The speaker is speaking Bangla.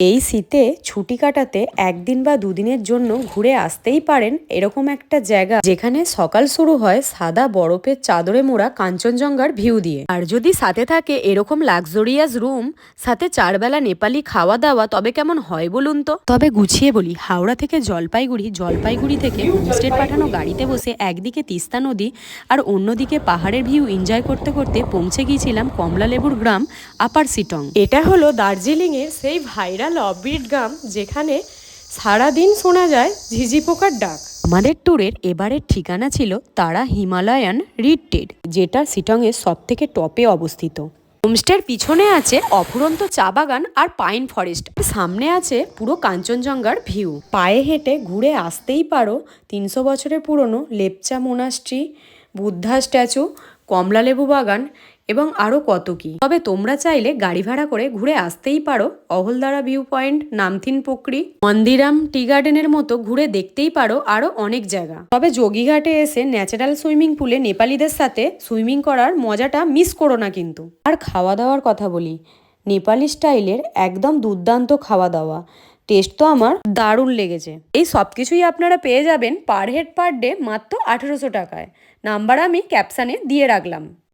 এই শীতে ছুটি কাটাতে একদিন বা দুদিনের জন্য ঘুরে আসতেই পারেন এরকম একটা জায়গা, যেখানে সকাল শুরু হয় সাদা বরফের চাদরে মোড়া কাঞ্চনজঙ্ঘার ভিউ দিয়ে। আর যদি সাথে থাকে এরকম লাক্সারিয়াস রুম, সাথে চারবেলা নেপালি খাওয়া দাওয়া, তবে কেমন হয় বলুন তো। তবে গুছিয়ে বলি, হাওড়া থেকে জলপাইগুড়ি, জলপাইগুড়ি থেকে হোমস্টের পাঠানো গাড়িতে বসে একদিকে তিস্তা নদী আর অন্যদিকে পাহাড়ের ভিউ এনজয় করতে করতে পৌঁছে গিয়েছিলাম কমলালেবুর গ্রাম আপার সিটং। এটা হলো দার্জিলিংয়ের সেই ভাইরাল অফবিট গ্রাম, যেখানে সারাদিন শোনা যায় ঝিঝি পোকার ডাক। আমাদের ট্যুরের এবারের ঠিকানা ছিল তারা হিমালয়ান রিট্রিট, যেটা শিটংয়ের সব থেকে টপে অবস্থিত। হোমস্টের পিছনে আছে অফুরন্ত চা বাগান আর পাইন ফরেস্ট, সামনে আছে পুরো কাঞ্চনজঙ্ঘার ভিউ। পায়ে হেঁটে ঘুরে আসতেই পারো 300 বছরের পুরনো লেপচা মোনাস্ট্রি, বুদ্ধা স্ট্যাচু, কমলালেবু বাগান এবং আরও কত কি। তবে তোমরা চাইলে গাড়ি ভাড়া করে ঘুরে আসতেই পারো অহলদারা ভিউ পয়েন্ট, নামথিন পুকরি, মন্দিরাম টি গার্ডেনের মতো ঘুরে দেখতেই পারো আরও অনেক জায়গা। তবে যোগীঘাটে এসে ন্যাচারাল সুইমিং পুলে নেপালিদের সাথে সুইমিং করার মজাটা মিস করো না কিন্তু। আর খাওয়া দাওয়ার কথা বলি, নেপালি স্টাইলের একদম দুর্দান্ত খাওয়া দাওয়া, টেস্ট তো আমার দারুণ লেগেছে। এই সব কিছুই আপনারা পেয়ে যাবেন পার হেড পার ডে মাত্র 1800 টাকায়। নাম্বার আমি ক্যাপশানে দিয়ে রাখলাম।